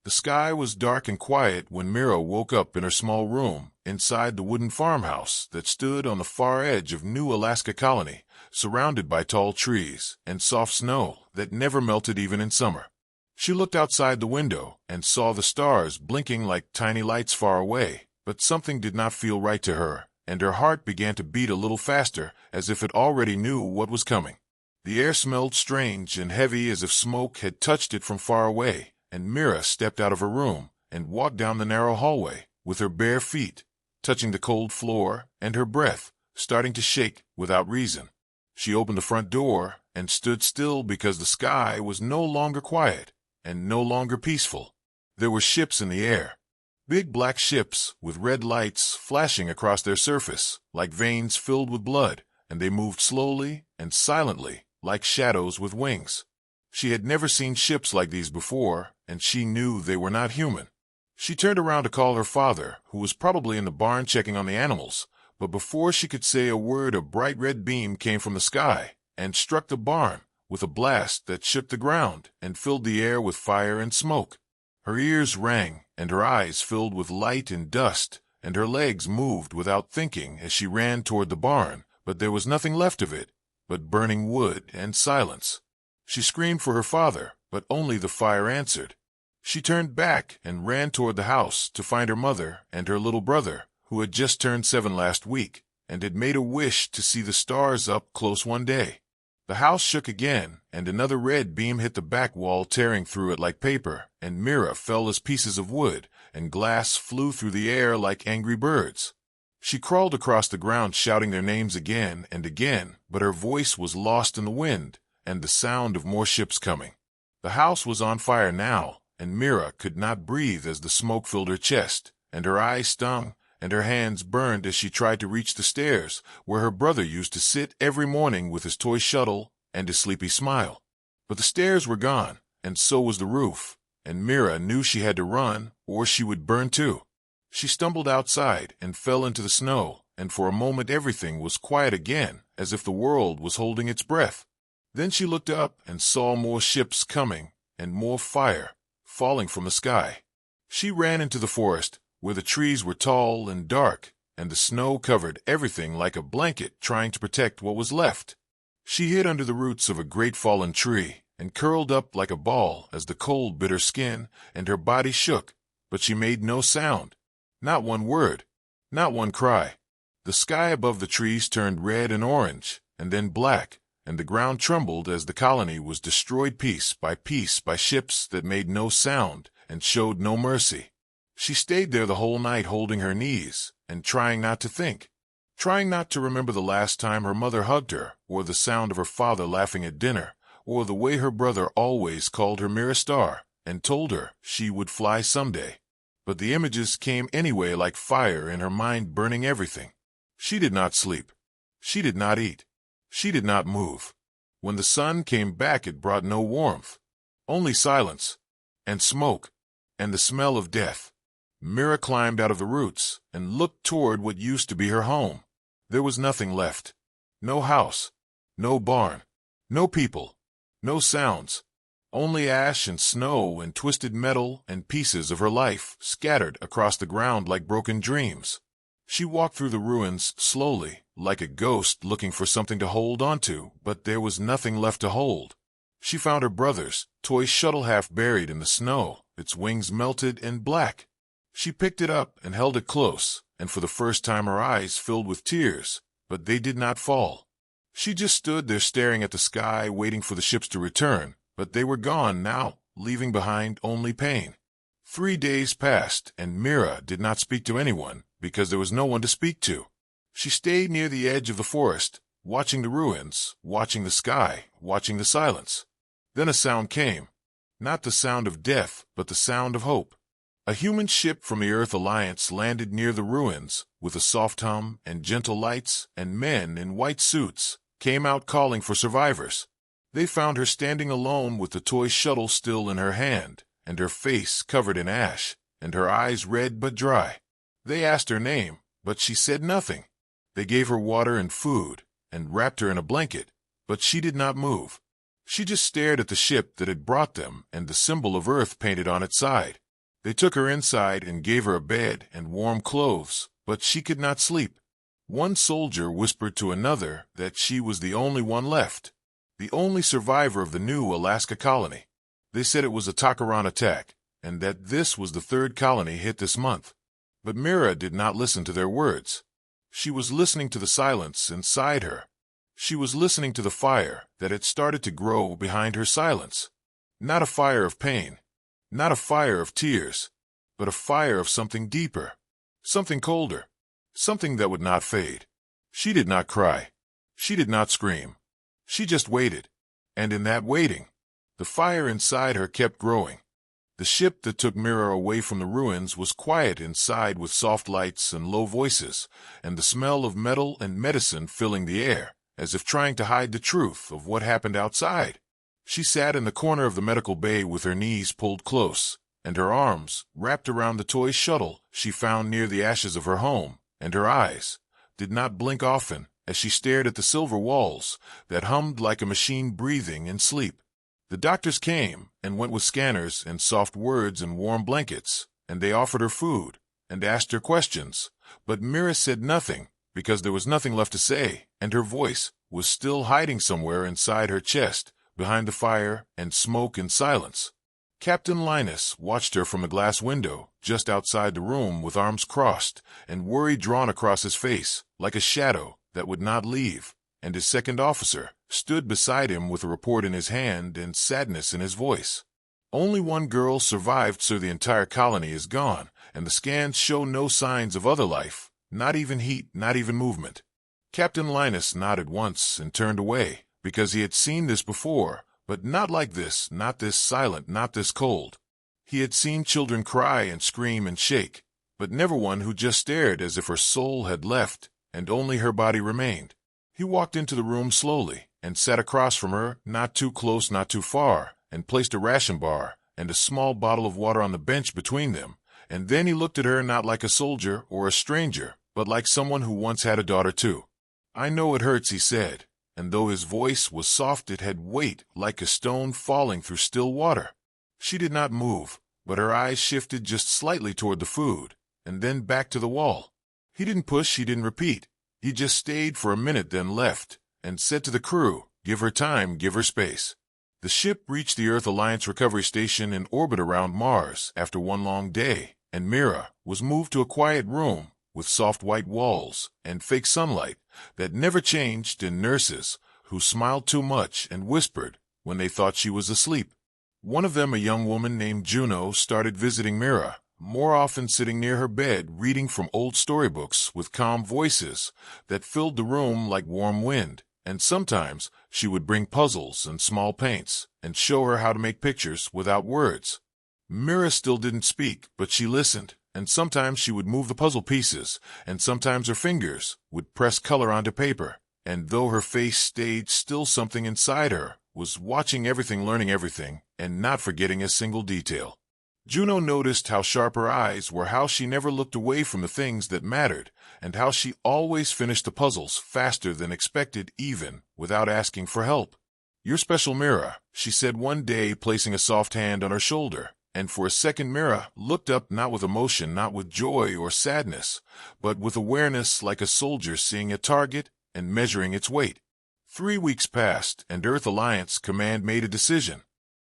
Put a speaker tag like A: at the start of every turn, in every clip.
A: The sky was dark and quiet when Mira woke up in her small room inside the wooden farmhouse that stood on the far edge of New Alaska Colony, surrounded by tall trees and soft snow that never melted even in summer. She looked outside the window and saw the stars blinking like tiny lights far away, but something did not feel right to her, and her heart began to beat a little faster as if it already knew what was coming. The air smelled strange and heavy as if smoke had touched it from far away, and Mira stepped out of her room and walked down the narrow hallway with her bare feet, touching the cold floor, and her breath starting to shake without reason. She opened the front door and stood still because the sky was no longer quiet and no longer peaceful. There were ships in the air, big black ships with red lights flashing across their surface like veins filled with blood, and they moved slowly and silently like shadows with wings. She had never seen ships like these before, and she knew they were not human. She turned around to call her father, who was probably in the barn checking on the animals, but before she could say a word, a bright red beam came from the sky and struck the barn with a blast that shook the ground and filled the air with fire and smoke. Her ears rang, and her eyes filled with light and dust, and her legs moved without thinking as she ran toward the barn, but there was nothing left of it but burning wood and silence. She screamed for her father, but only the fire answered. She turned back and ran toward the house to find her mother and her little brother, who had just turned 7 last week, and had made a wish to see the stars up close one day. The house shook again, and another red beam hit the back wall, tearing through it like paper, and Mira fell as pieces of wood, and glass flew through the air like angry birds. She crawled across the ground shouting their names again and again, but her voice was lost in the wind and the sound of more ships coming. The house was on fire now, and Mira could not breathe as the smoke filled her chest, and her eyes stung, and her hands burned as she tried to reach the stairs where her brother used to sit every morning with his toy shuttle and his sleepy smile. But the stairs were gone, and so was the roof, and Mira knew she had to run or she would burn too. She stumbled outside and fell into the snow, and for a moment everything was quiet again, as if the world was holding its breath. Then she looked up and saw more ships coming and more fire falling from the sky. She ran into the forest, where the trees were tall and dark, and the snow covered everything like a blanket, trying to protect what was left. She hid under the roots of a great fallen tree and curled up like a ball as the cold bit her skin and her body shook, but she made no sound, not one word, not one cry. The sky above the trees turned red and orange, and then black, and the ground trembled as the colony was destroyed piece by ships that made no sound and showed no mercy. She stayed there the whole night, holding her knees and trying not to think, trying not to remember the last time her mother hugged her, or the sound of her father laughing at dinner, or the way her brother always called her Mira Star and told her she would fly someday. But the images came anyway like fire in her mind, burning everything. She did not sleep. She did not eat. She did not move. When the sun came back, it brought no warmth, only silence and smoke and the smell of death. Mira climbed out of the roots and looked toward what used to be her home. There was nothing left. No house, no barn, no people, no sounds, only ash and snow and twisted metal and pieces of her life scattered across the ground like broken dreams. She walked through the ruins slowly, like a ghost looking for something to hold onto, but there was nothing left to hold. She found her brother's toy shuttle half buried in the snow, its wings melted and black. She picked it up and held it close, and for the first time her eyes filled with tears, but they did not fall. She just stood there staring at the sky, waiting for the ships to return, but they were gone now, leaving behind only pain. 3 days passed, and Mira did not speak to anyone, because there was no one to speak to. She stayed near the edge of the forest, watching the ruins, watching the sky, watching the silence. Then a sound came. Not the sound of death, but the sound of hope. A human ship from the Earth Alliance landed near the ruins, with a soft hum and gentle lights, and men in white suits came out calling for survivors. They found her standing alone with the toy shuttle still in her hand, and her face covered in ash, and her eyes red but dry. They asked her name, but she said nothing. They gave her water and food, and wrapped her in a blanket, but she did not move. She just stared at the ship that had brought them and the symbol of Earth painted on its side. They took her inside and gave her a bed and warm clothes, but she could not sleep. One soldier whispered to another that she was the only one left, the only survivor of the new Alaska colony. They said it was a Takaran attack, and that this was the third colony hit this month. But Mira did not listen to their words. She was listening to the silence inside her. She was listening to the fire that had started to grow behind her silence. Not a fire of pain, not a fire of tears, but a fire of something deeper, something colder, something that would not fade. She did not cry. She did not scream. She just waited. And in that waiting, the fire inside her kept growing. The ship that took Mira away from the ruins was quiet inside with soft lights and low voices, and the smell of metal and medicine filling the air, as if trying to hide the truth of what happened outside. She sat in the corner of the medical bay with her knees pulled close, and her arms wrapped around the toy shuttle she found near the ashes of her home, and her eyes did not blink often as she stared at the silver walls that hummed like a machine breathing in sleep. The doctors came and went with scanners and soft words and warm blankets, and they offered her food and asked her questions, but Mira said nothing because there was nothing left to say, and her voice was still hiding somewhere inside her chest, behind the fire and smoke and silence. Captain Linus watched her from a glass window just outside the room with arms crossed and worry drawn across his face like a shadow that would not leave, and his second officer stood beside him with a report in his hand and sadness in his voice. Only one girl survived, so the entire colony is gone, and the scans show no signs of other life, not even heat, not even movement. Captain Linus nodded once and turned away, because he had seen this before, but not like this, not this silent, not this cold. He had seen children cry and scream and shake, but never one who just stared as if her soul had left and only her body remained. He walked into the room slowly and sat across from her, not too close, not too far, and placed a ration bar and a small bottle of water on the bench between them, and then he looked at her not like a soldier or a stranger, but like someone who once had a daughter too. "I know it hurts," he said, and though his voice was soft it had weight like a stone falling through still water. She did not move, but her eyes shifted just slightly toward the food, and then back to the wall. He didn't push, he didn't repeat. He just stayed for a minute, then left, and said to the crew, "Give her time, give her space." The ship reached the Earth Alliance recovery station in orbit around Mars after one long day, and Mira was moved to a quiet room with soft white walls and fake sunlight that never changed, and nurses who smiled too much and whispered when they thought she was asleep. One of them, a young woman named Juno, started visiting Mira, more often sitting near her bed reading from old storybooks with calm voices that filled the room like warm wind, and sometimes she would bring puzzles and small paints and show her how to make pictures without words. Mira still didn't speak, but she listened, and sometimes she would move the puzzle pieces, and sometimes her fingers would press color onto paper, and though her face stayed still, something inside her was watching everything, learning everything, and not forgetting a single detail. Juno noticed how sharp her eyes were, how she never looked away from the things that mattered, and how she always finished the puzzles faster than expected, even without asking for help. "You're special, Mira," she said one day, placing a soft hand on her shoulder, and for a second Mira looked up, not with emotion, not with joy or sadness, but with awareness, like a soldier seeing a target and measuring its weight. 3 weeks passed, and Earth Alliance Command made a decision.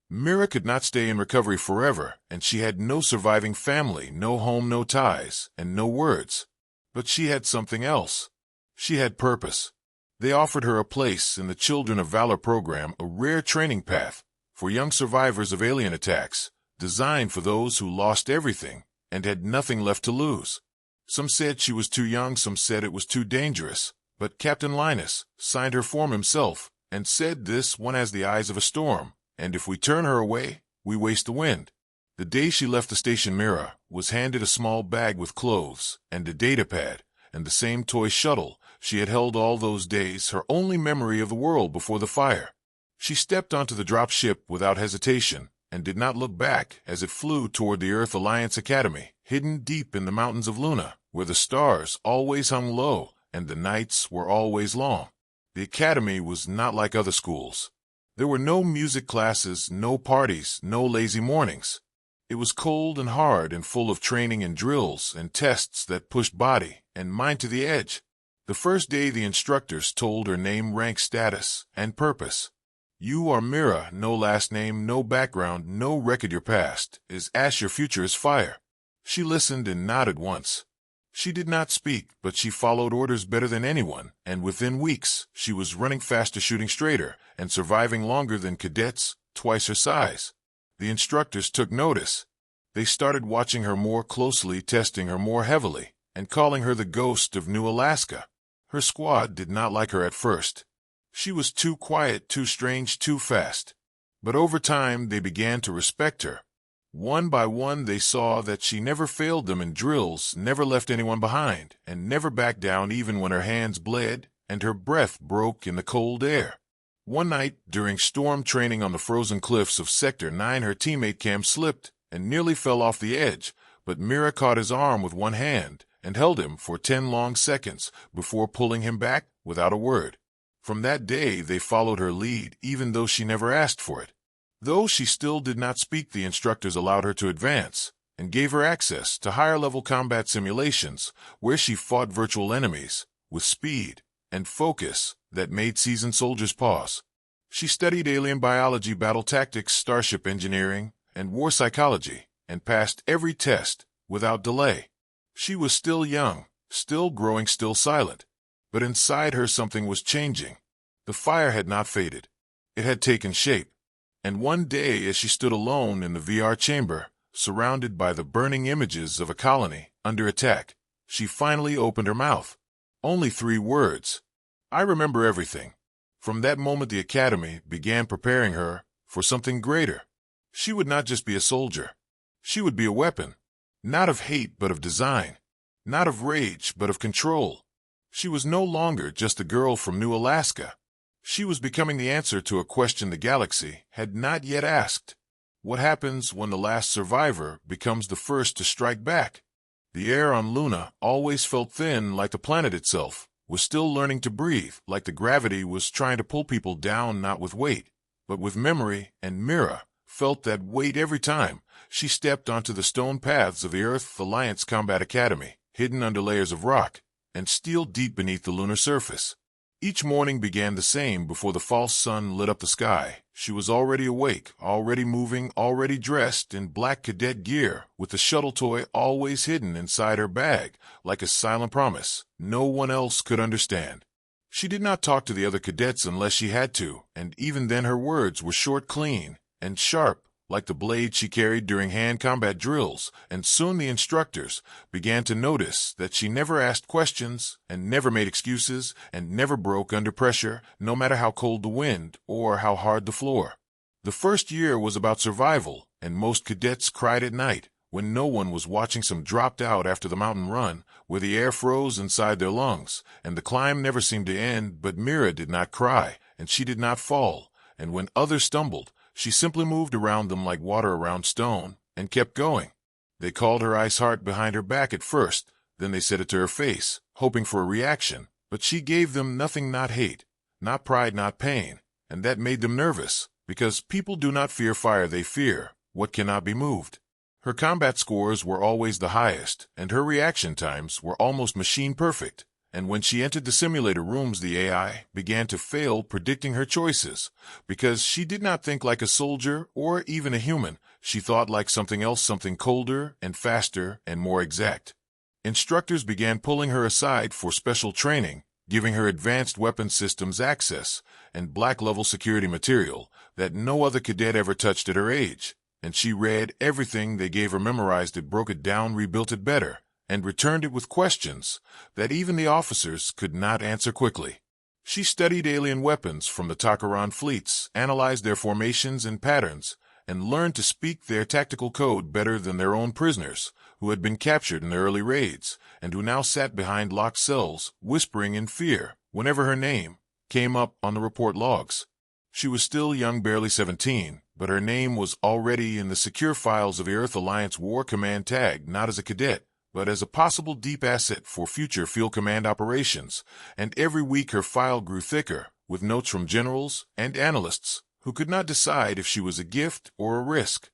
A: Mira could not stay in recovery forever, and she had no surviving family, no home, no ties, and no words. But she had something else. She had purpose. They offered her a place in the Children of Valor program, a rare training path for young survivors of alien attacks, designed for those who lost everything and had nothing left to lose. Some said she was too young, some said it was too dangerous, but Captain Linus signed her form himself and said, "This one has the eyes of a storm, and if we turn her away, we waste the wind." The day she left the station, Mira was handed a small bag with clothes and a data pad and the same toy shuttle she had held all those days, her only memory of the world before the fire. She stepped onto the drop ship without hesitation and did not look back as it flew toward the Earth Alliance Academy, hidden deep in the mountains of Luna, where the stars always hung low and the nights were always long. The academy was not like other schools. There were no music classes, no parties, no lazy mornings. It was cold and hard and full of training and drills and tests that pushed body and mind to the edge. The first day the instructors told her name, rank, status, and purpose. You are Mira, no last name, no background, no record your past is ash, your future is fire. She listened and nodded once. She did not speak, but she followed orders better than anyone, and within weeks she was running faster, shooting straighter, and surviving longer than cadets twice her size. The instructors took notice. They started watching her more closely, testing her more heavily, and calling her the ghost of New Alaska. Her squad did not like her at first. She was too quiet, too strange, too fast. But over time they began to respect her. One by one they saw that she never failed them in drills, never left anyone behind, and never backed down even when her hands bled and her breath broke in the cold air. One night, during storm training on the frozen cliffs of Sector 9, her teammate Cam slipped and nearly fell off the edge, but Mira caught his arm with one hand and held him for 10 long seconds before pulling him back without a word. From that day they followed her lead, even though she never asked for it. Though she still did not speak, the instructors allowed her to advance and gave her access to higher-level combat simulations where she fought virtual enemies with speed and focus that made seasoned soldiers pause. She studied alien biology, battle tactics, starship engineering, and war psychology, and passed every test without delay. She was still young, still growing, still silent, but inside her something was changing. The fire had not faded. It had taken shape. And one day, as she stood alone in the VR chamber, surrounded by the burning images of a colony under attack, she finally opened her mouth. Only 3 words. I remember everything. From that moment the Academy began preparing her for something greater. She would not just be a soldier. She would be a weapon. Not of hate, but of design. Not of rage, but of control. She was no longer just a girl from New Alaska. She was becoming the answer to a question the galaxy had not yet asked. What happens when the last survivor becomes the first to strike back? The air on Luna always felt thin, like the planet itself was still learning to breathe, like the gravity was trying to pull people down, not with weight, but with memory, and Mira felt that weight every time she stepped onto the stone paths of the Earth Alliance Combat Academy, hidden under layers of rock and steel deep beneath the lunar surface. Each morning began the same before the false sun lit up the sky. She was already awake, already moving, already dressed in black cadet gear, with the shuttle toy always hidden inside her bag, like a silent promise no one else could understand. She did not talk to the other cadets unless she had to, and even then her words were short, clean, and sharp, like the blade she carried during hand combat drills, and soon the instructors began to notice that she never asked questions, and never made excuses, and never broke under pressure, no matter how cold the wind or how hard the floor. The first year was about survival, and most cadets cried at night when no one was watching. Some dropped out after the mountain run, where the air froze inside their lungs, and the climb never seemed to end, but Mira did not cry, and she did not fall, and when others stumbled, she simply moved around them like water around stone, and kept going. They called her Ice Heart behind her back at first, then they said it to her face, hoping for a reaction, but she gave them nothing, not hate, not pride, not pain, and that made them nervous, because people do not fear fire, they fear what cannot be moved. Her combat scores were always the highest, and her reaction times were almost machine perfect. And when she entered the simulator rooms, the AI began to fail predicting her choices, because she did not think like a soldier or even a human. She thought like something else, something colder and faster and more exact. Instructors began pulling her aside for special training, giving her advanced weapon systems access and black-level security material that no other cadet ever touched at her age. And she read everything they gave her, memorized it, broke it down, rebuilt it better, and returned it with questions that even the officers could not answer quickly. She studied alien weapons from the Takaran fleets, analyzed their formations and patterns, and learned to speak their tactical code better than their own prisoners, who had been captured in the early raids, and who now sat behind locked cells, whispering in fear whenever her name came up on the report logs. She was still young, barely 17, but her name was already in the secure files of the Earth Alliance War Command tag, not as a cadet, but as a possible deep asset for future field command operations, and every week her file grew thicker, with notes from generals and analysts who could not decide if she was a gift or a risk.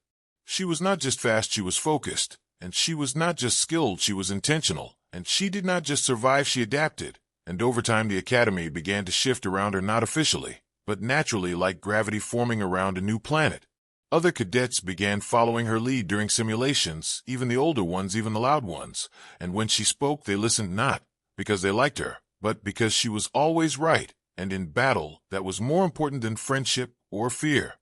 A: She was not just fast, she was focused. And she was not just skilled, she was intentional. And she did not just survive, she adapted. And over time the academy began to shift around her, not officially, but naturally, like gravity forming around a new planet. Other cadets began following her lead during simulations, even the older ones, even the loud ones. And when she spoke, they listened not because they liked her, but because she was always right. And in battle, that was more important than friendship or fear.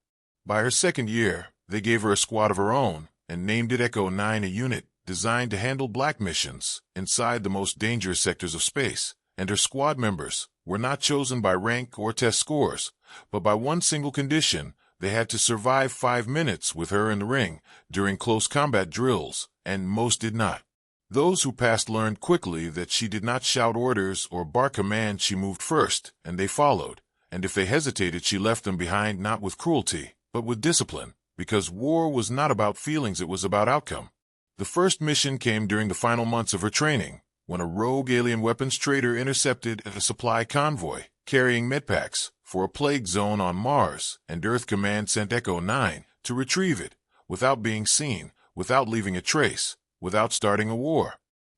A: By her second year, they gave her a squad of her own and named it Echo 9, a unit designed to handle black missions inside the most dangerous sectors of space. And her squad members were not chosen by rank or test scores, but by one single condition: they had to survive 5 minutes with her in the ring during close combat drills, and most did not. Those who passed learned quickly that she did not shout orders or bark commands. She moved first, and they followed. And if they hesitated, she left them behind, not with cruelty, but with discipline, because war was not about feelings, it was about outcome. The first mission came during the final months of her training, when a rogue alien weapons trader intercepted a supply convoy carrying medpacks for a plague zone on Mars, and Earth Command sent Echo 9 to retrieve it, without being seen, without leaving a trace, without starting a war.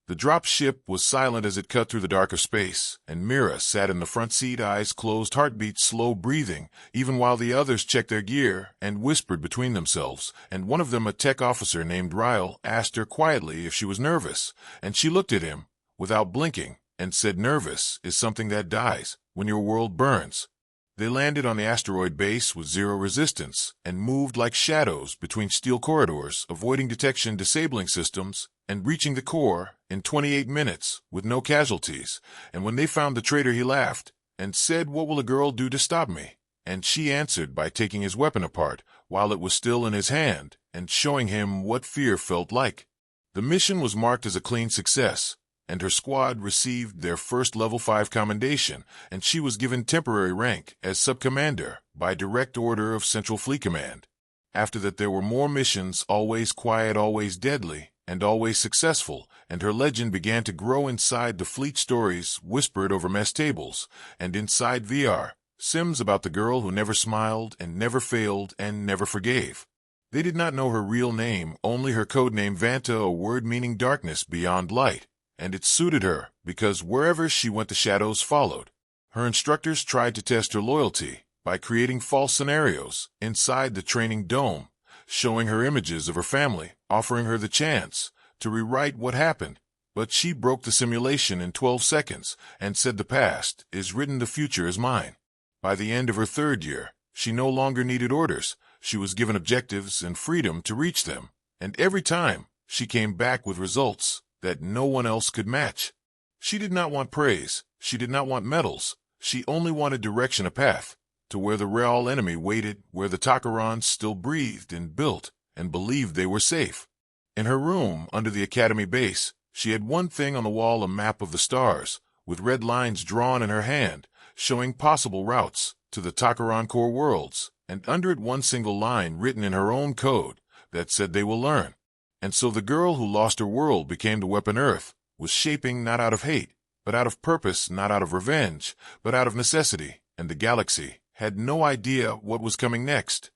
A: The drop ship was silent as it cut through the dark of space, and Mira sat in the front seat, eyes closed, heartbeat slow, breathing, even while the others checked their gear and whispered between themselves. And one of them, a tech officer named Ryle, asked her quietly if she was nervous, and she looked at him without blinking and said, "Nervous is something that dies when your world burns." They landed on the asteroid base with zero resistance and moved like shadows between steel corridors, avoiding detection disabling systems, and reaching the core in 28 minutes with no casualties. And when they found the traitor, he laughed and said, "What will a girl do to stop me?" And she answered by taking his weapon apart while it was still in his hand and showing him what fear felt like. The mission was marked as a clean success, and her squad received their first level 5 commendation, and she was given temporary rank as sub-commander by direct order of Central Fleet Command. After that there were more missions, always quiet, always deadly, and always successful, and her legend began to grow inside the fleet. Stories whispered over mess tables, and inside VR, sims about the girl who never smiled and never failed and never forgave. They did not know her real name, only her code name Vanta, a word meaning darkness beyond light. And it suited her, because wherever she went the shadows followed. Her instructors tried to test her loyalty by creating false scenarios inside the training dome, showing her images of her family, offering her the chance to rewrite what happened. But she broke the simulation in 12 seconds and said, "The past is written, the future is mine." By the end of her 3rd year, she no longer needed orders. She was given objectives and freedom to reach them. And every time, she came back with results that no one else could match. She did not want praise. She did not want medals. She only wanted direction, a path to where the real enemy waited, where the Takarans still breathed and built and believed they were safe. In her room under the academy base, she had one thing on the wall, a map of the stars, with red lines drawn in her hand, showing possible routes to the Takaran core worlds, and under it one single line written in her own code that said, "They will learn." And so the girl who lost her world became the weapon Earth was shaping, not out of hate, but out of purpose, not out of revenge, but out of necessity, and the galaxy had no idea what was coming next.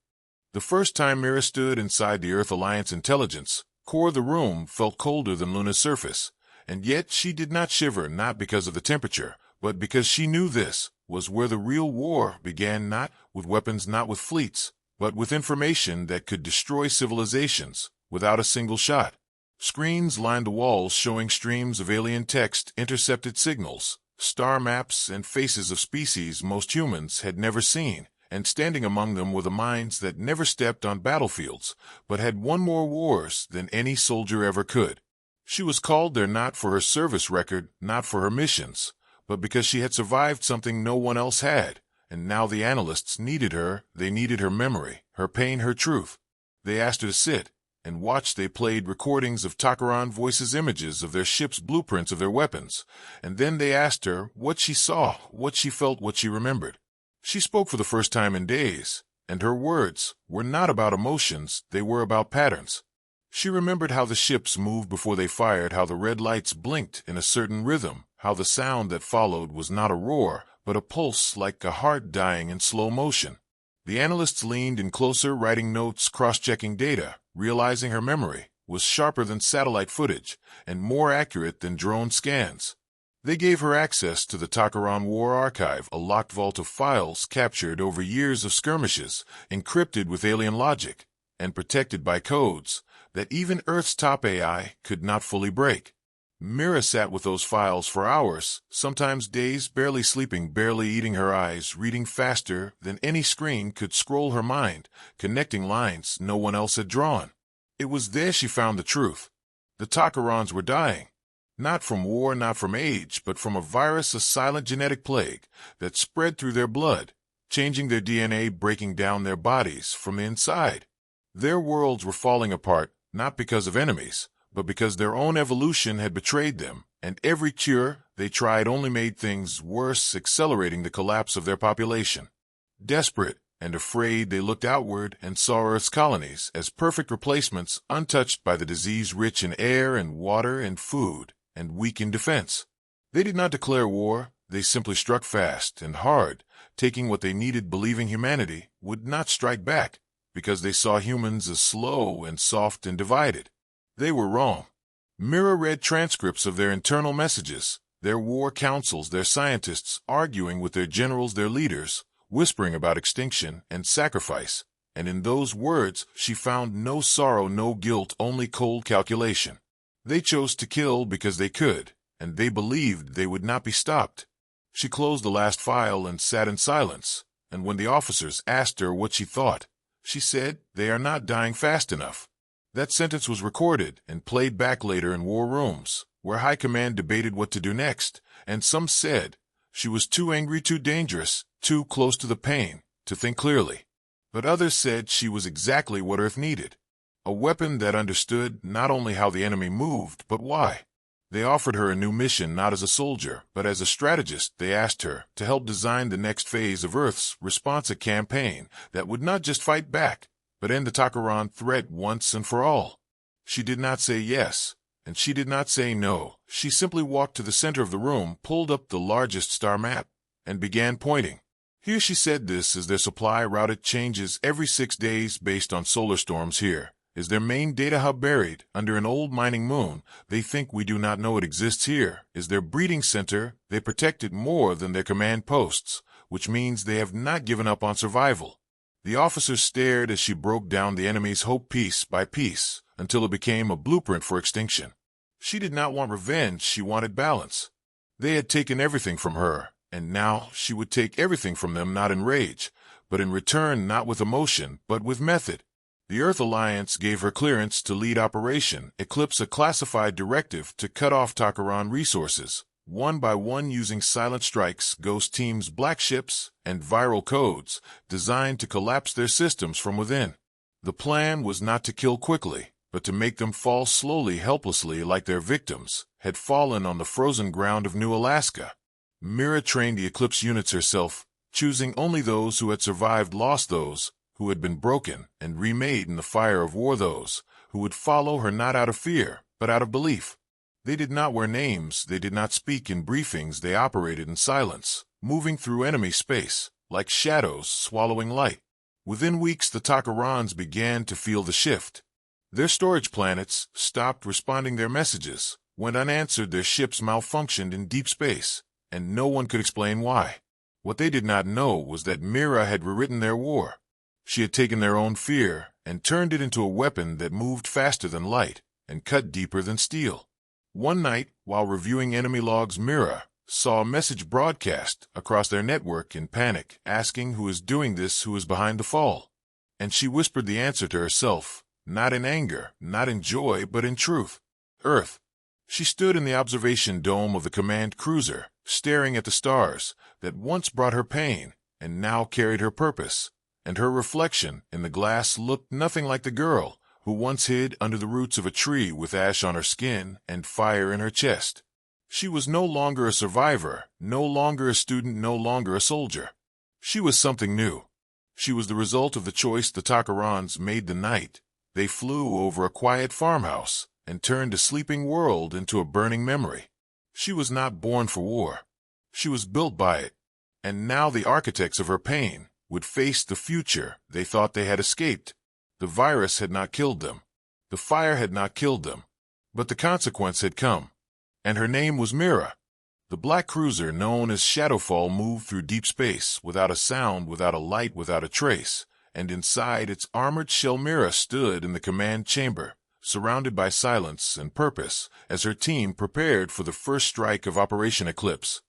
A: The first time Mira stood inside the Earth Alliance intelligence core, the room felt colder than Luna's surface, and yet she did not shiver, not because of the temperature, but because she knew this was where the real war began, not with weapons, not with fleets, but with information that could destroy civilizations without a single shot. Screens lined the walls showing streams of alien text, intercepted signals, star maps, and faces of species most humans had never seen, and standing among them were the minds that never stepped on battlefields, but had won more wars than any soldier ever could. She was called there not for her service record, not for her missions, but because she had survived something no one else had, and now the analysts needed her. They needed her memory, her pain, her truth. They asked her to sit and watch. They played recordings of Takaran voices, images of their ships, blueprints of their weapons, and then they asked her what she saw, what she felt, what she remembered. She spoke for the first time in days, and her words were not about emotions, they were about patterns. She remembered how the ships moved before they fired, how the red lights blinked in a certain rhythm, how the sound that followed was not a roar, but a pulse like a heart dying in slow motion. The analysts leaned in closer, writing notes, cross-checking data, realizing her memory was sharper than satellite footage and more accurate than drone scans. They gave her access to the Takaran War Archive, a locked vault of files captured over years of skirmishes, encrypted with alien logic, and protected by codes that even Earth's top AI could not fully break. Mira sat with those files for hours, sometimes days, barely sleeping, barely eating, her eyes reading faster than any screen could scroll, her mind connecting lines no one else had drawn. It was there she found the truth. The Takarans were dying. Not from war, not from age, but from a virus, a silent genetic plague that spread through their blood, changing their DNA, breaking down their bodies from the inside. Their worlds were falling apart, not because of enemies, but because their own evolution had betrayed them, and every cure they tried only made things worse, accelerating the collapse of their population. Desperate and afraid, they looked outward and saw Earth's colonies as perfect replacements, untouched by the disease, rich in air and water and food, and weak in defense. They did not declare war, they simply struck fast and hard, taking what they needed, believing humanity would not strike back, because they saw humans as slow and soft and divided. They were wrong. Mira read transcripts of their internal messages, their war councils, their scientists arguing with their generals, their leaders, whispering about extinction and sacrifice, and in those words she found no sorrow, no guilt, only cold calculation. They chose to kill because they could, and they believed they would not be stopped. She closed the last file and sat in silence, and when the officers asked her what she thought, she said, "They are not dying fast enough." That sentence was recorded and played back later in war rooms, where high command debated what to do next, and some said she was too angry, too dangerous, too close to the pain to think clearly. But others said she was exactly what Earth needed. A weapon that understood not only how the enemy moved, but why. They offered her a new mission, not as a soldier, but as a strategist. They asked her to help design the next phase of Earth's response, a campaign that would not just fight back, but end the Takaran threat once and for all. She did not say yes, and she did not say no. She simply walked to the center of the room, pulled up the largest star map, and began pointing. Here, she said, this is their supply route. It changes every 6 days based on solar storms. Here is their main data hub buried under an old mining moon. They think we do not know it exists. Here is their breeding center. They protect it more than their command posts, which means they have not given up on survival. The officers stared as she broke down the enemy's hope piece by piece until it became a blueprint for extinction. She did not want revenge, she wanted balance. They had taken everything from her, and now she would take everything from them, not in rage, but in return, not with emotion, but with method. The Earth Alliance gave her clearance to lead Operation Eclipse, a classified directive to cut off Takaran resources, one by one, using silent strikes, ghost teams, black ships, and viral codes designed to collapse their systems from within. The plan was not to kill quickly, but to make them fall slowly, helplessly, like their victims had fallen on the frozen ground of New Alaska. Mira trained the Eclipse units herself, choosing only those who had survived, lost, those who had been broken and remade in the fire of war, those who would follow her not out of fear, but out of belief. They did not wear names, they did not speak in briefings, they operated in silence, moving through enemy space, like shadows swallowing light. Within weeks, the Takarans began to feel the shift. Their storage planets stopped responding, their messages went unanswered, their ships malfunctioned in deep space, and no one could explain why. What they did not know was that Mira had rewritten their war. She had taken their own fear and turned it into a weapon that moved faster than light and cut deeper than steel. One night, while reviewing enemy logs, Mira saw a message broadcast across their network. In panic, asking who is doing this, who is behind the fall. And she whispered the answer to herself, not in anger, not in joy, but in truth. Earth. She stood in the observation dome of the command cruiser, staring at the stars that once brought her pain and now carried her purpose. And her reflection in the glass looked nothing like the girl who once hid under the roots of a tree with ash on her skin and fire in her chest. She was no longer a survivor, no longer a student, no longer a soldier. She was something new. She was the result of the choice the Takarans made the night they flew over a quiet farmhouse and turned a sleeping world into a burning memory. She was not born for war. She was built by it. And now the architects of her pain would face the future they thought they had escaped. The virus had not killed them, The fire had not killed them, but the consequence had come, and her name was Mira. The black cruiser known as Shadowfall moved through deep space, without a sound, without a light, without a trace, and inside its armored shell Mira stood in the command chamber, surrounded by silence and purpose, as her team prepared for the first strike of Operation Eclipse.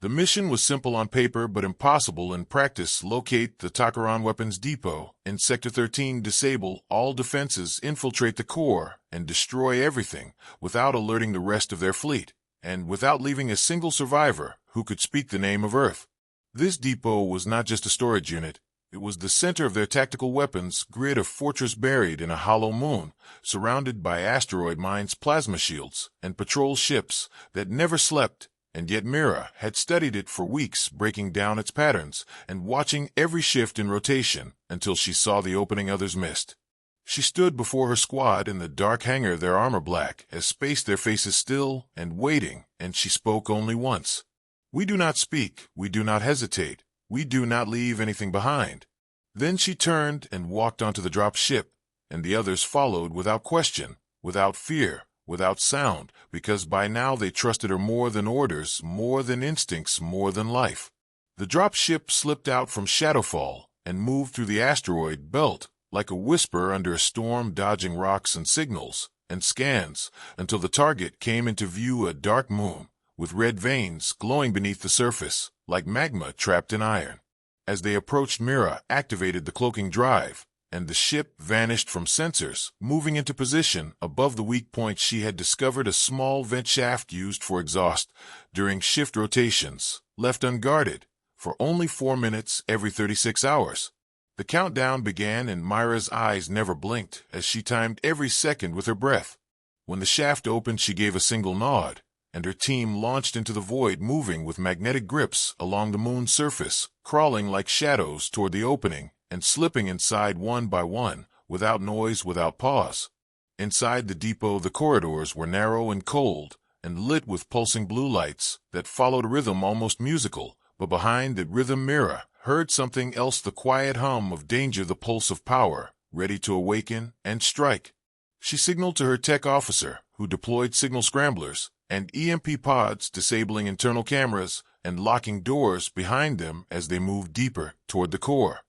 A: The mission was simple on paper but impossible in practice. Locate the Takaran Weapons Depot in Sector 13, disable all defenses, infiltrate the core, and destroy everything without alerting the rest of their fleet, and without leaving a single survivor who could speak the name of Earth. This depot was not just a storage unit. It was the center of their tactical weapons grid, a fortress buried in a hollow moon, surrounded by asteroid mines, plasma shields, and patrol ships that never slept. And yet Mira had studied it for weeks, breaking down its patterns and watching every shift in rotation until she saw the opening others missed. She stood before her squad in the dark hangar, their armor black as space, their faces still and waiting, and she spoke only once. "We do not speak, we do not hesitate, we do not leave anything behind." Then she turned and walked onto the drop ship, and the others followed without question, without fear, without sound, because by now they trusted her more than orders, more than instincts, more than life. The drop ship slipped out from Shadowfall and moved through the asteroid belt like a whisper under a storm, dodging rocks and signals and scans until the target came into view, a dark moon with red veins glowing beneath the surface like magma trapped in iron. As they approached, Mira activated the cloaking drive, and the ship vanished from sensors, moving into position above the weak point. She had discovered a small vent shaft used for exhaust during shift rotations, left unguarded for only 4 minutes every 36 hours. The countdown began, and Mira's eyes never blinked as she timed every second with her breath. When the shaft opened, she gave a single nod, and her team launched into the void, moving with magnetic grips along the moon's surface, crawling like shadows toward the opening and slipping inside one by one, without noise, without pause. Inside the depot, the corridors were narrow and cold, and lit with pulsing blue lights that followed a rhythm almost musical, but behind that rhythm Mira heard something else, the quiet hum of danger, the pulse of power, ready to awaken and strike. She signaled to her tech officer, who deployed signal scramblers and EMP pods, disabling internal cameras and locking doors behind them as they moved deeper toward the core.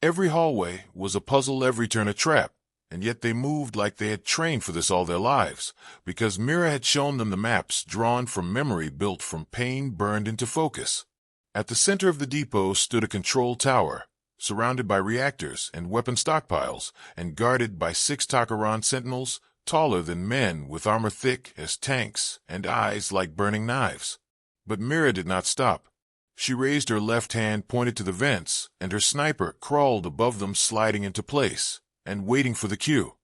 A: Every hallway was a puzzle, every turn a trap, and yet they moved like they had trained for this all their lives, because Mira had shown them the maps drawn from memory, built from pain, burned into focus. At the center of the depot stood a control tower, surrounded by reactors and weapon stockpiles, and guarded by 6 Takaran sentinels, taller than men, with armor thick as tanks and eyes like burning knives. But Mira did not stop. She raised her left hand, pointed to the vents, and her sniper crawled above them, sliding into place and waiting for the cue.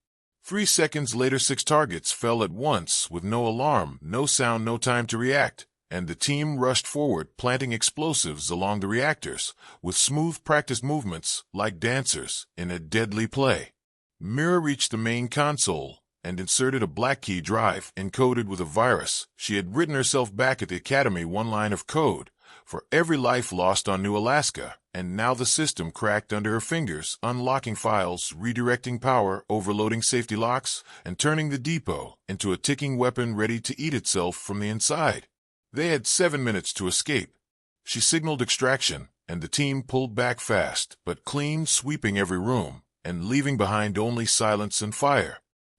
A: 3 seconds later, 6 targets fell at once with no alarm, no sound, no time to react, and the team rushed forward, planting explosives along the reactors with smooth, practiced movements like dancers in a deadly play. Mira reached the main console and inserted a black key drive encoded with a virus. She had written herself back at the academy 1 line of code for every life lost on New Alaska, and now the system cracked under her fingers, unlocking files, redirecting power, overloading safety locks, and turning the depot into a ticking weapon ready to eat itself from the inside. They had 7 minutes to escape. She signaled extraction, and the team pulled back fast but clean, sweeping every room and leaving behind only silence and fire.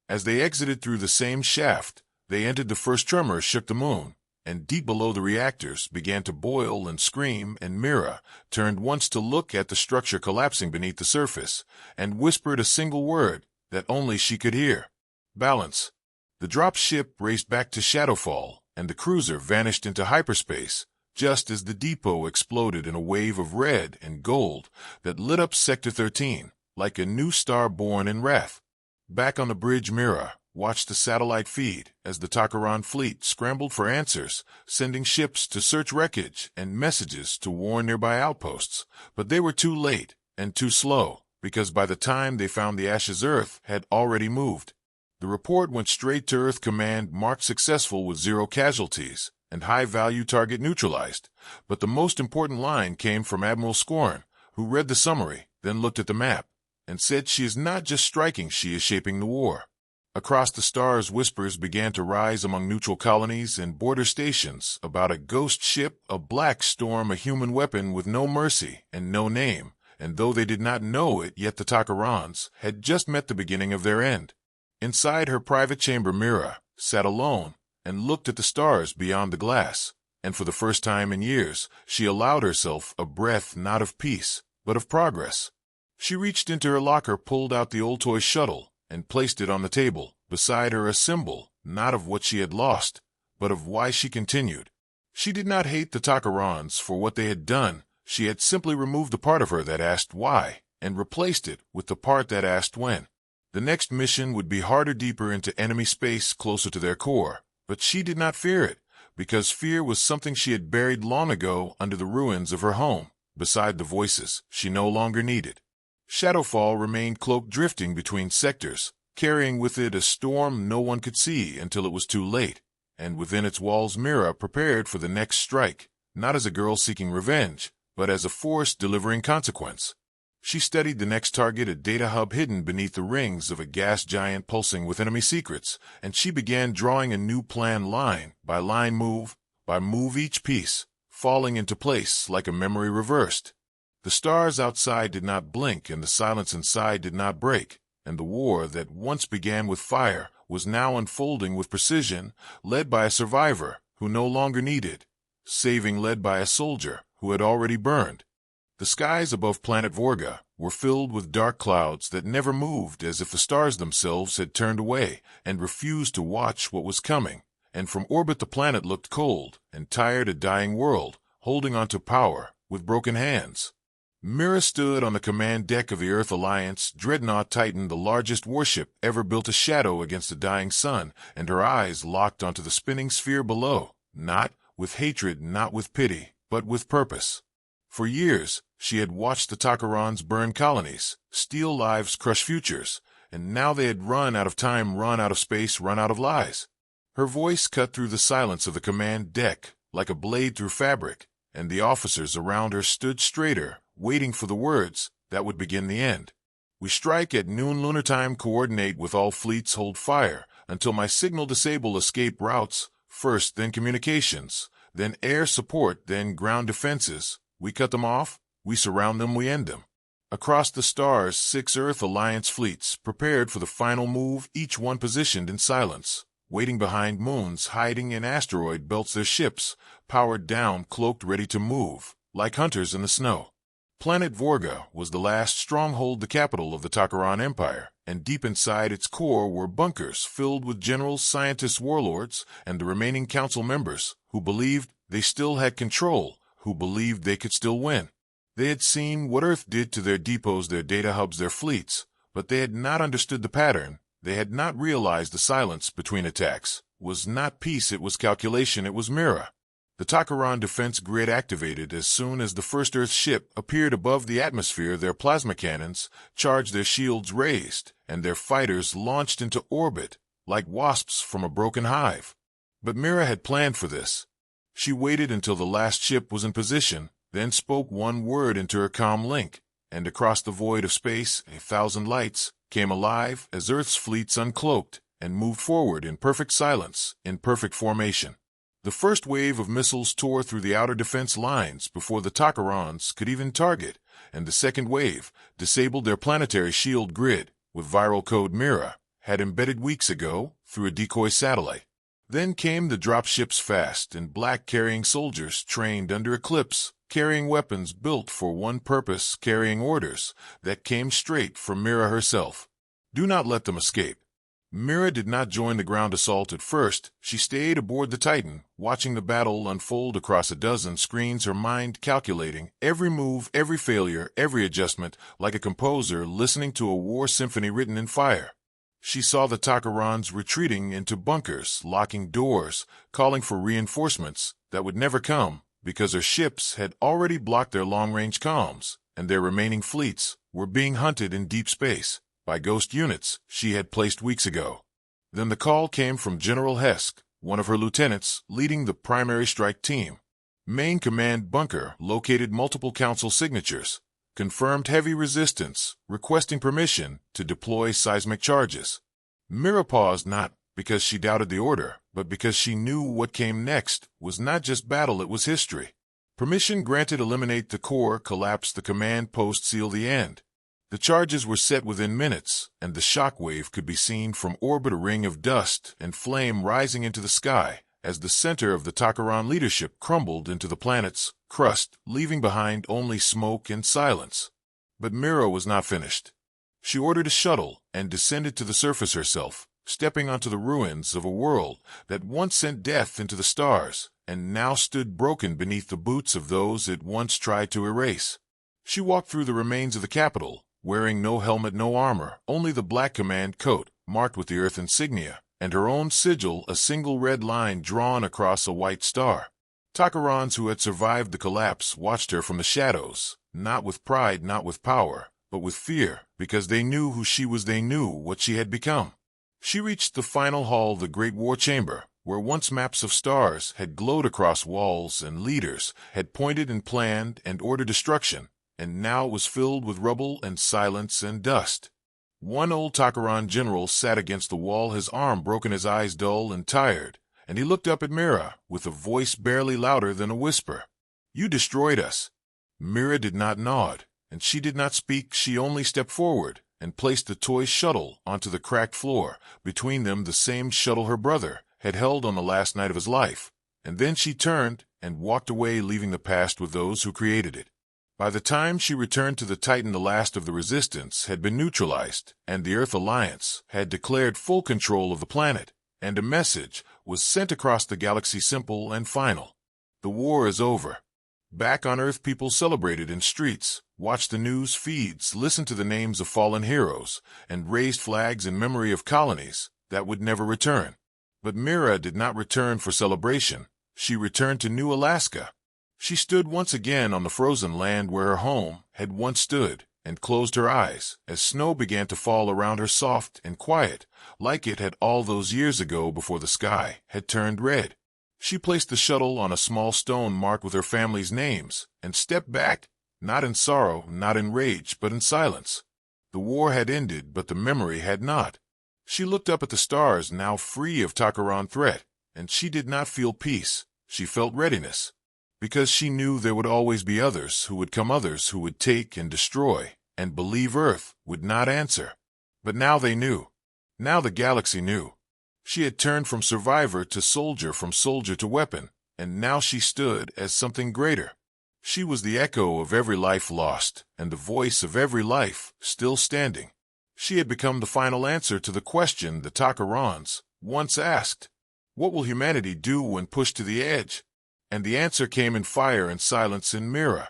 A: As they exited through the same shaft, they entered the first tremor, shook the moon, and deep below the reactors began to boil and scream, and Mira turned once to look at the structure collapsing beneath the surface and whispered a single word that only she could hear: balance. The drop ship raced back to Shadowfall, and the cruiser vanished into hyperspace just as the depot exploded in a wave of red and gold that lit up Sector 13 like a new star born in wrath. Back on the bridge, Mira watched the satellite feed as the Takaran fleet scrambled for answers, sending ships to search wreckage and messages to warn nearby outposts. But they were too late and too slow, because by the time they found the ashes, Earth had already moved. The report went straight to Earth Command, marked successful with 0 casualties and high-value target neutralized. But the most important line came from Admiral Scorn, who read the summary, then looked at the map, and said, "She is not just striking, she is shaping the war." Across the stars, whispers began to rise among neutral colonies and border stations about a ghost ship, a black storm, a human weapon with no mercy and no name, and though they did not know it yet, the Takarans had just met the beginning of their end. Inside her private chamber, Mira sat alone and looked at the stars beyond the glass, and for the first time in years, she allowed herself a breath not of peace, but of progress. She reached into her locker, pulled out the old toy shuttle, and placed it on the table, beside her, a symbol, not of what she had lost, but of why she continued. She did not hate the Takarans for what they had done. She had simply removed the part of her that asked why, and replaced it with the part that asked when. The next mission would be harder, deeper into enemy space, closer to their core, but she did not fear it, because fear was something she had buried long ago under the ruins of her home, beside the voices she no longer needed. Shadowfall remained cloaked, drifting between sectors, carrying with it a storm no one could see until it was too late, and within its walls Mira prepared for the next strike, not as a girl seeking revenge, but as a force delivering consequence. She studied the next target, a data hub hidden beneath the rings of a gas giant pulsing with enemy secrets, and she began drawing a new plan, line by line, move by move, each piece falling into place like a memory reversed. The stars outside did not blink, and the silence inside did not break, and the war that once began with fire was now unfolding with precision, led by a survivor who no longer needed saving, led by a soldier who had already burned. The skies above planet Vorga were filled with dark clouds that never moved, as if the stars themselves had turned away and refused to watch what was coming, and from orbit the planet looked cold and tired, a dying world, holding on to power with broken hands. Mira stood on the command deck of the Earth Alliance Dreadnought Titan, the largest warship ever built, a shadow against a dying sun, and her eyes locked onto the spinning sphere below, not with hatred, not with pity, but with purpose. For years, she had watched the Takarans burn colonies, steal lives, crush futures, and now they had run out of time, run out of space, run out of lies. Her voice cut through the silence of the command deck like a blade through fabric, and the officers around her stood straighter, waiting for the words that would begin the end. We strike at noon lunar time, coordinate with all fleets, hold fire until my signal, disable escape routes, first, then communications, then air support, then ground defenses. We cut them off, we surround them, we end them. Across the stars, 6 Earth Alliance fleets prepared for the final move, each one positioned in silence, waiting behind moons, hiding in asteroid belts, their ships powered down, cloaked, ready to move, like hunters in the snow. Planet Vorga was the last stronghold, the capital of the Takaran Empire, and deep inside its core were bunkers filled with generals, scientists, warlords, and the remaining council members who believed they still had control, who believed they could still win. They had seen what Earth did to their depots, their data hubs, their fleets, but they had not understood the pattern. They had not realized the silence between attacks was not peace, it was calculation, it was Mira. The Takaran defense grid activated as soon as the first Earth ship appeared above the atmosphere. Their plasma cannons charged, their shields raised, and their fighters launched into orbit like wasps from a broken hive. But Mira had planned for this. She waited until the last ship was in position, then spoke one word into her comm link, and across the void of space 1,000 lights came alive as Earth's fleets uncloaked and moved forward in perfect silence, in perfect formation. The first wave of missiles tore through the outer defense lines before the Takarans could even target, and the second wave disabled their planetary shield grid with viral code Mira had embedded weeks ago through a decoy satellite. Then came the dropships, fast and black, carrying soldiers trained under eclipse, carrying weapons built for one purpose, carrying orders that came straight from Mira herself. Do not let them escape. Mira did not join the ground assault at first. She stayed aboard the Titan, watching the battle unfold across a dozen screens, her mind calculating every move, every failure, every adjustment, like a composer listening to a war symphony written in fire. She saw the Takarans retreating into bunkers, locking doors, calling for reinforcements that would never come because her ships had already blocked their long-range comms, and their remaining fleets were being hunted in deep space by ghost units she had placed weeks ago. Then the call came from General Hesk, one of her lieutenants leading the primary strike team. Main command bunker located multiple council signatures, confirmed heavy resistance, requesting permission to deploy seismic charges. Mira paused not because she doubted the order, but because she knew what came next was not just battle, it was history. Permission granted, eliminate the core, collapse the command post, seal the end. The charges were set within minutes, and the shockwave could be seen from orbit, a ring of dust and flame rising into the sky as the center of the Takaran leadership crumbled into the planet's crust, leaving behind only smoke and silence. But Mira was not finished. She ordered a shuttle and descended to the surface herself, stepping onto the ruins of a world that once sent death into the stars and now stood broken beneath the boots of those it once tried to erase. She walked through the remains of the capital, wearing no helmet, no armor, only the black command coat, marked with the Earth insignia, and her own sigil, a single red line drawn across a white star. Takarans who had survived the collapse watched her from the shadows, not with pride, not with power, but with fear, because they knew who she was, they knew what she had become. She reached the final hall, the Great War Chamber, where once maps of stars had glowed across walls and leaders had pointed and planned and ordered destruction, and now it was filled with rubble and silence and dust. One old Takaran general sat against the wall, his arm broken, his eyes dull and tired, and he looked up at Mira with a voice barely louder than a whisper. "You destroyed us." Mira did not nod, and she did not speak. She only stepped forward and placed the toy shuttle onto the cracked floor, between them the same shuttle her brother had held on the last night of his life, and then she turned and walked away, leaving the past with those who created it. By the time she returned to the Titan, the last of the resistance had been neutralized, and the Earth Alliance had declared full control of the planet, and a message was sent across the galaxy, simple and final. The war is over. Back on Earth, people celebrated in streets, watched the news feeds, listened to the names of fallen heroes, and raised flags in memory of colonies that would never return. But Mira did not return for celebration. She returned to New Alaska. She stood once again on the frozen land where her home had once stood, and closed her eyes as snow began to fall around her, soft and quiet, like it had all those years ago before the sky had turned red. She placed the shuttle on a small stone marked with her family's names and stepped back, not in sorrow, not in rage, but in silence. The war had ended, but the memory had not. She looked up at the stars, now free of Takaran threat, and she did not feel peace. She felt readiness, because she knew there would always be others who would come, others who would take and destroy, and believe Earth would not answer. But now they knew. Now the galaxy knew. She had turned from survivor to soldier, from soldier to weapon, and now she stood as something greater. She was the echo of every life lost, and the voice of every life still standing. She had become the final answer to the question the Takarans once asked: what will humanity do when pushed to the edge? And the answer came in fire and silence in Mira.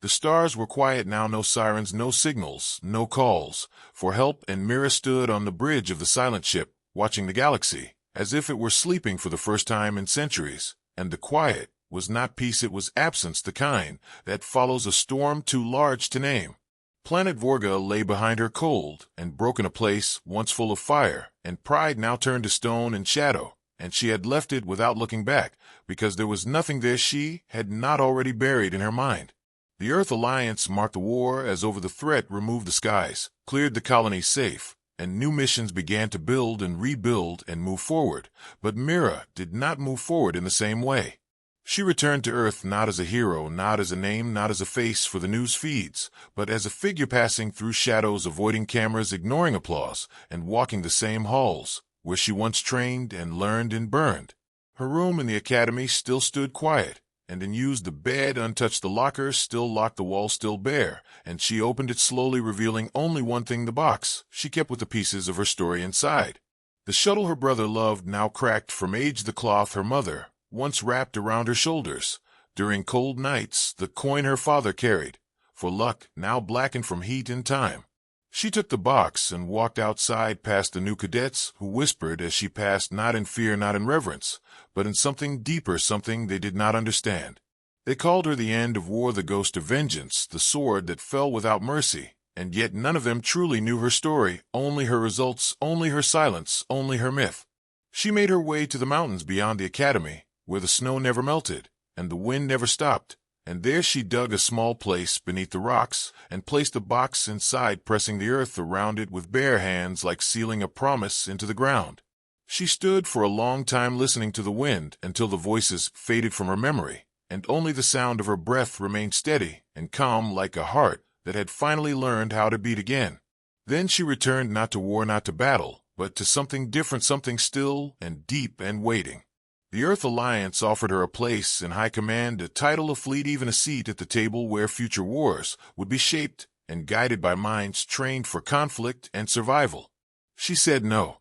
A: The stars were quiet now, no sirens, no signals, no calls for help, and Mira stood on the bridge of the silent ship, watching the galaxy, as if it were sleeping for the first time in centuries. And the quiet was not peace, it was absence, the kind that follows a storm too large to name. Planet Vorga lay behind her, cold and broken, a place once full of fire and pride, now turned to stone and shadow, and she had left it without looking back, because there was nothing there she had not already buried in her mind. The Earth Alliance marked the war as over. The threat removed the skies, cleared the colonies safe, and new missions began to build and rebuild and move forward. But Mira did not move forward in the same way. She returned to Earth not as a hero, not as a name, not as a face for the news feeds, but as a figure passing through shadows, avoiding cameras, ignoring applause, and walking the same halls where she once trained and learned and burned. Her room in the academy still stood quiet and unused, the bed untouched, the locker still locked, the wall still bare, and she opened it slowly, revealing only one thing, the box she kept with the pieces of her story inside. The shuttle her brother loved, now cracked from age, the cloth her mother once wrapped around her shoulders during cold nights, the coin her father carried for luck, now blackened from heat and time. She took the box and walked outside past the new cadets, who whispered as she passed, not in fear, not in reverence, but in something deeper, something they did not understand. They called her the end of war, the ghost of vengeance, the sword that fell without mercy, and yet none of them truly knew her story, only her results, only her silence, only her myth. She made her way to the mountains beyond the academy, where the snow never melted and the wind never stopped, and there she dug a small place beneath the rocks and placed a box inside, pressing the earth around it with bare hands like sealing a promise into the ground. She stood for a long time listening to the wind until the voices faded from her memory, and only the sound of her breath remained steady and calm like a heart that had finally learned how to beat again. Then she returned not to war, not to battle, but to something different, something still and deep and waiting. The Earth Alliance offered her a place in high command, a title, a fleet, even a seat at the table where future wars would be shaped and guided by minds trained for conflict and survival. She said no.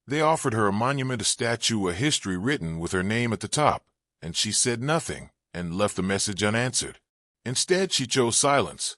A: They offered her a monument, a statue, a history written with her name at the top, and she said nothing and left the message unanswered. Instead, she chose silence.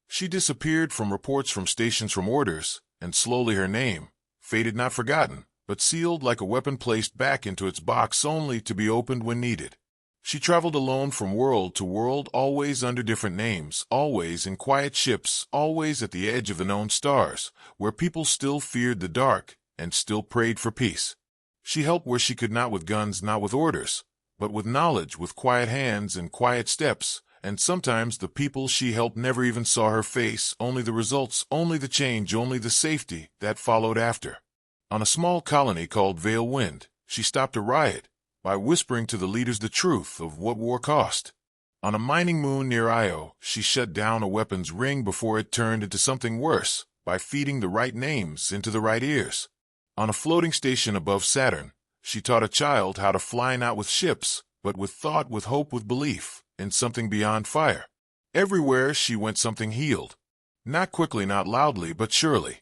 A: She disappeared from reports, from stations, from orders, and slowly her name faded, not forgotten, but sealed like a weapon placed back into its box only to be opened when needed. She traveled alone from world to world, always under different names, always in quiet ships, always at the edge of the known stars, where people still feared the dark and still prayed for peace. She helped where she could not, with guns, not with orders, but with knowledge, with quiet hands and quiet steps, and sometimes the people she helped never even saw her face, only the results, only the change, only the safety that followed after. On a small colony called Vale Wind, she stopped a riot by whispering to the leaders the truth of what war cost. On a mining moon near Io, she shut down a weapons ring before it turned into something worse by feeding the right names into the right ears. On a floating station above Saturn, she taught a child how to fly, not with ships, but with thought, with hope, with belief in something beyond fire. Everywhere she went, something healed. Not quickly, not loudly, but surely.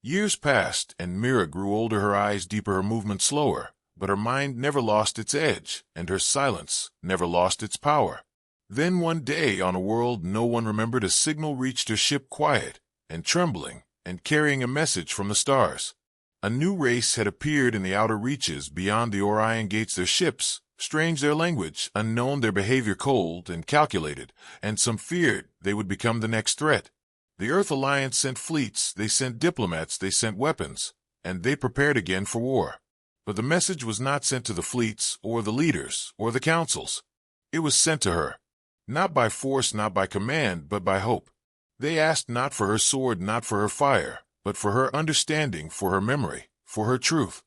A: Years passed, and Mira grew older, her eyes deeper, her movement slower, but her mind never lost its edge, and her silence never lost its power. Then one day, on a world no one remembered, a signal reached her ship, quiet and trembling, and carrying a message from the stars. A new race had appeared in the outer reaches beyond the Orion gates, their ships strange, their language unknown, their behavior cold and calculated, and some feared they would become the next threat. The Earth Alliance sent fleets, they sent diplomats, they sent weapons, and they prepared again for war. But the message was not sent to the fleets or the leaders or the councils. It was sent to her. Not by force, not by command, but by hope. They asked not for her sword, not for her fire, but for her understanding, for her memory, for her truth.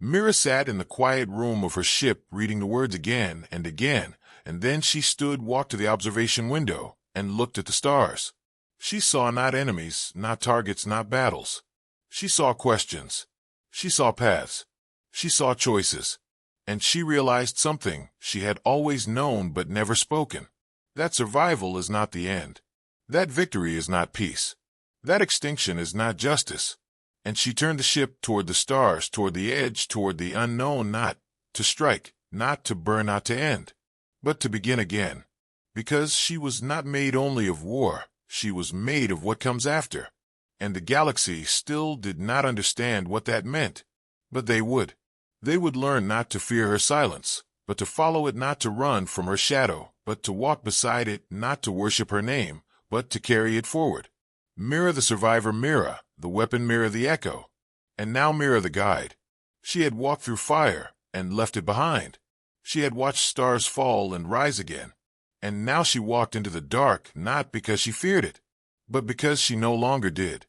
A: Mira sat in the quiet room of her ship, reading the words again, and then she stood, walked to the observation window, and looked at the stars. She saw not enemies, not targets, not battles. She saw questions. She saw paths. She saw choices. And she realized something she had always known but never spoken. That survival is not the end. That victory is not peace. That extinction is not justice. And she turned the ship toward the stars, toward the edge, toward the unknown, not to strike, not to burn, not to end, but to begin again. Because she was not made only of war. She was made of what comes after. And the galaxy still did not understand what that meant. But they would. They would learn not to fear her silence, but to follow it, not to run from her shadow, but to walk beside it, not to worship her name, but to carry it forward. Mira the survivor, Mira, the weapon, Mira the echo. And now Mira the guide. She had walked through fire and left it behind. She had watched stars fall and rise again. And now she walked into the dark, not because she feared it, but because she no longer did.